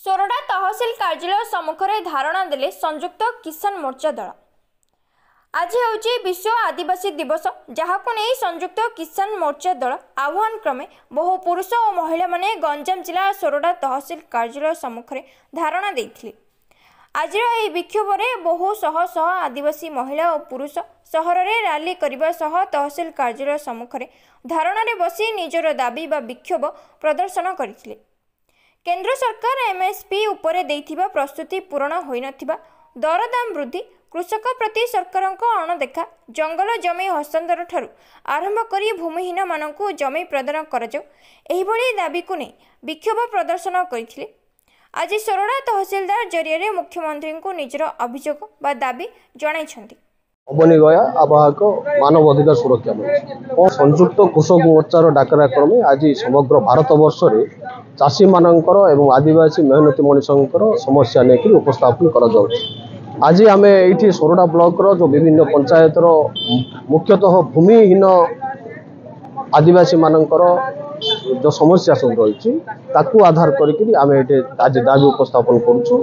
सोरडा तहसिल कार्यालय सम्मुख में धारणा देले संयुक्त किसान मोर्चा दल। आज हूँ विश्व आदिवासी दिवस, जहाँ नहीं संयुक्त किसान मोर्चा दल आह्वान क्रमे बहु पुरुष और महिला माने गंजाम जिला सोरडा तहसिल कार्यालय सम्मुख में धारणा देथिले। आज यह विक्षोभ में बहु शह शह आदिवासी महिला और पुरुष सहर में रैली करने सह तहसिल कार्यालय सम्मुख में धारणा बसी निजर दाबी बा विक्षोभ प्रदर्शन करथिले। केंद्र सरकार एमएसपी उपरे देइथिबा प्रस्तुति पूरण होई नथिबा, दरदाम वृद्धि, कृषक प्रति सरकार अणदेखा, जंगल जमी हस्तांतर ठारू आरंभ करी भूमिहीन मानकु जमी प्रदान कराଯାଉ एहिभଳି दाबी को नहीं विक्षोभ प्रदर्शन करथिले। आज सोरडा तहसीलदार जरिए मुख्यमंत्री को निजर अभियोग बा दाबी जणाइछन्ति। अबनी गया आवाहक मानव अधिकार सुरक्षा मंच और संयुक्त कृषक मोर्चार डाकरा क्रमे आज समग्र भारत वर्ष रे चाषी मानकर एवं आदिवासी मेहनती मनीषंकर समस्या लेकर उपस्थापन करा। आज आम ये सोरडा ब्लॉक रो जो विभिन्न पंचायतर मुख्यतः भूमिहीन आदिवासी मानकर जो समस्या सब रही आधार करके आम ये आज दाबी उपस्थापन करुचु।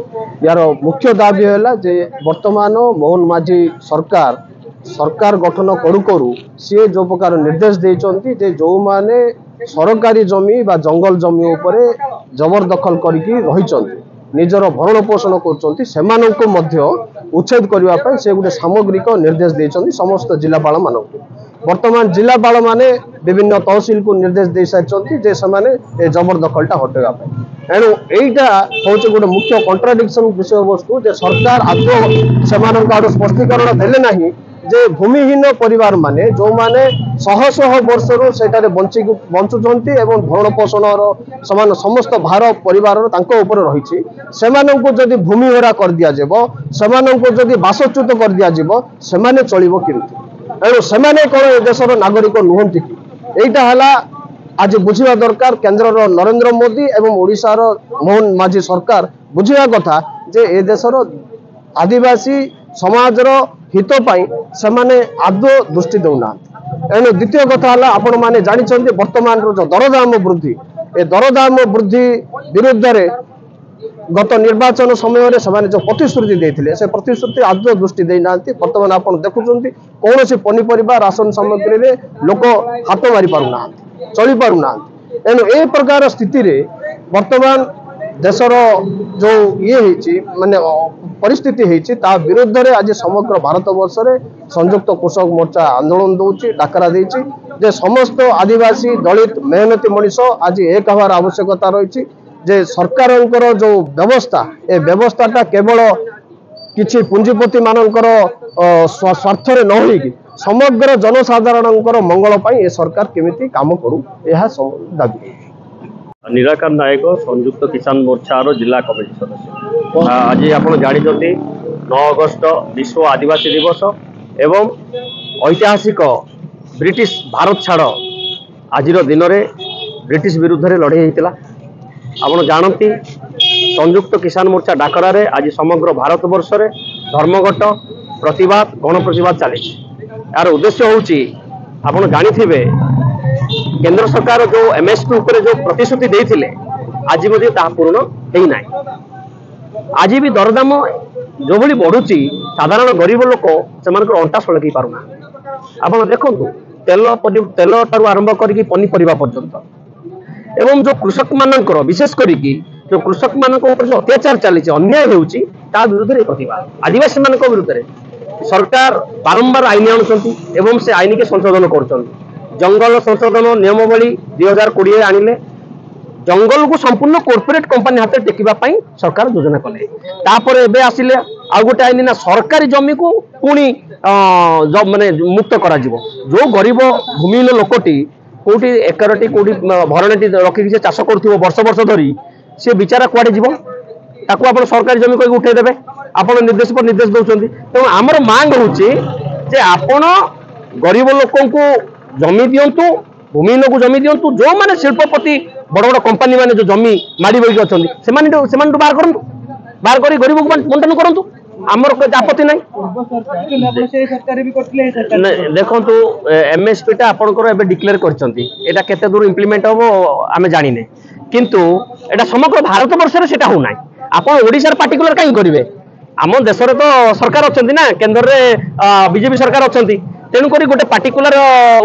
यार मुख्य दाबी है जे वर्तमान मोहन माझी सरकार गठन करू करू सी जो प्रकार निर्देश देइचंती जे जो माने सरकारी जमी बा जंगल जमी उपरे जबरदखल करके रही निजर भरण पोषण कर उच्छेद करने से गोटे सामग्रिक निर्देश देइचंती समस्त जिलापाल मानक। वर्तमान जिलापाल माने विभिन्न तहसील को निर्देश दे सारी जे से जबरदखलटा हटेगा। एणु यहीटा हूँ गोटे मुख्य कंट्राडिक्शन विषय वस्तु जे सरकार आदौ से स्पष्टीकरण देले नहीं जे भूमिहीन परिवार माने जो माने शह शह वर्षर से बंचुंट एवं भरण पोषण समान समस्त भार परिवार रही से भूमिहरा कर दि से बासच्युत कर दि चलो किंतु एणु से कौन देशर नागरिक नुहति कि यहीटा आज बुझा दरकार। केंद्र नरेंद्र मोदी एवं ओडिशार मोहन माझी सरकार बुझा कथा जे ए देशर आदिवासी समाजर हित पाई से आदौ दृष्टि देना। एणु द्वितीय कथा है आपण मैंने जानते वर्तमान जो दरदाम वृद्धि ए दरदाम वृद्धि विरुद्ध रे गत निर्वाचन समय से जो प्रतिश्रुति देते से प्रतिश्रुति आदौ दृष्टि देना। वर्तमान आप देखुं कौन सी पनीपरिया राशन सामग्री रे लोक हाथ मारी पारना चली पारना। एणु ए प्रकार स्थिति रे वर्तमान देशर जो ये माने परिस्थिति होती विरुद्ध रे आज समग्र भारत वर्ष रे संयुक्त कृषक मोर्चा आंदोलन दौची डाकरा देची जे समस्त आदिवासी दलित मेहनती मनीष आज एक हबार आवश्यकता रही जे सरकार जो व्यवस्था ए व्यवस्थाटा केवल किछि पुंजीपति मानकर स्वार्थ रे न होई समग्र जनसाधारणकर मंगल पाई ए सरकार केमिति काम करू यह दाबी। निराकार नायक संयुक्त किसान मोर्चार जिला कमिटी सदस्य। आज आप जानते 9 अगस्त विश्व आदिवासी दिवस एवं ऐतिहासिक ब्रिटिश भारत छाड़ आज दिन में ब्रिटिश विरुद्ध रे लड़ाई होता। आप जानती संयुक्त किसान मोर्चा डाकरा रे आज समग्र भारत वर्ष रे धर्मघट प्रतिवाद गण प्रतिवाद चली। यार उद्देश्य होची आप जानी केंद्र सरकार जो एमएसपी उपरे जो प्रतिश्रुति देते आज पूर्ण होना। आज भी दरदाम जो भाई बढ़ुची साधारण गरीब लोक से अंटा सड़क पारना। आप देखु तेल ठारू आरंभ करके पनीपरिया पर्यंत एवं जो कृषक मानकर विशेष करिकी जो कृषक मानक जो अत्याचार चली अन्याय होउची ता विरुद्ध प्रतिवाद आदिवासी मान विरुद्ध सरकार बारंबार आईन आणुचंती एवं से आईन के संशोधन करुचंती। जंगल संशोधन नियमावली 2020 आनिले जंगल को संपूर्ण कॉर्पोरेट कंपनी हाथ टेकिबा पई सरकार योजना कले। तापर एबे आसिले आ गोटे आईन ना सरकारी जमी को पुणी माने मुक्त करा जिवो। जो गरीब भूमिहीन लोकटी कोटी एकरटी कोटी भरणटी रखी से चाष करथिबो वर्ष वर्ष धरी से बिचारा कुआडे जीवो ताको आपण सरकारी जमी कोई उठे देबे आपण निर्देश पर निर्देश दउचंती। तो हमर मांग होची जे आपण गरीब लोकन को जमी दिंतु भूमिहीन को जमी दिंतु जो माने शिल्पपति बड़ बड़ कंपनी माने जो जमी माड़ी बई अच्छे बाहर करंतु बाहर करी गरीब को बंटन करंतु आमर कोई आपत्ति नहीं। देखो एमएसपी टा आपनकर एबे डिक्लेयर करचंती एटा केते दूर इंप्लीमेंट होबो आमे जानि नै किंतु एटा समग्र भारत वर्ष रे सेटा हो नाही। आपण ओडिशा पार्टिकुलर कहीं करेंगे आम देशर तो सरकार अच्छा ना केन्द्र में बीजेपी सरकार अच्छा तेणुक गोटे पार्टिकुलर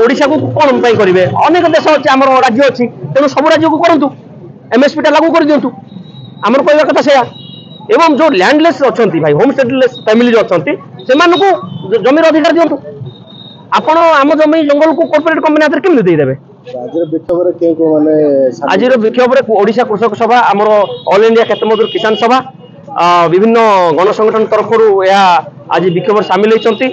ओडिशा को कौन करेंगे अनेक देश अच्छे आम राज्य अच्छी तेणु सब राज्य को करूँ एमएसपी टा लागू कर दिंतु आमर कहवा कथा से एवं जो लैंडलेस अच्छा भाई होम स्टेलेस फैमिली अच्छा से जमीर अधिकार दिंतु आपण आम जमी जंगल को कॉर्पोरेट कंपनी हाथ केमि देदेवे आज विक्षोभ ओडिशा कृषक सभा आमर ऑल इंडिया खेतमजदूर किसान सभा विभिन्न गण संगठन तरफ आज विक्षोभ सामिल होती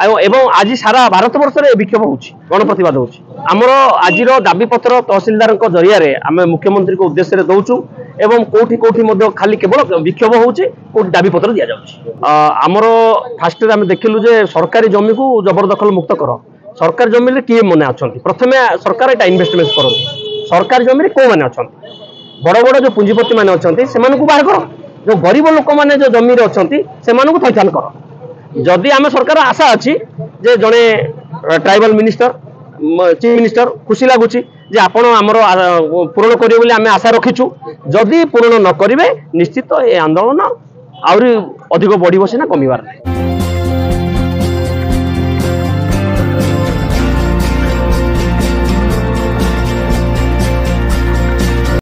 एवं आज सारा भारत वर्ष में विक्षोभ हो गण प्रतिवाद होमर आज दाबी पत्र तहसिलदार जरिया आम मुख्यमंत्री को उद्देश्य दौचु एवं कोठी कोठी खाली केवल विक्षोभ होची दाबी पत्र दि जामर फास्ट आम देखिलु जे सरकारी जमी को जबरदखल मुक्त कर सरकारी जमी किए मैंने अच्छा प्रथम सरकार यहाँ इन्वेस्टमेंट कर सरकारी जमी कौ मैंने अच्छा बड़ बड़ जो पुंजीपति मैंने अच्छा से बाहर कर जो गरीब लोक मैंने जो जमी अच्छा से थैथान कर जदि आम सरकार आशा अच्छी जे जड़े ट्राइबल मिनिस्टर चीफ मिनिस्टर खुशी लगुच जे आपण आमर पूरण करेंगे बोली आम आशा रखीचु जदि पूरण न करेंगे निश्चित ये आंदोलन आहरी अधिक बढ़ सीना कमिबार नहीं।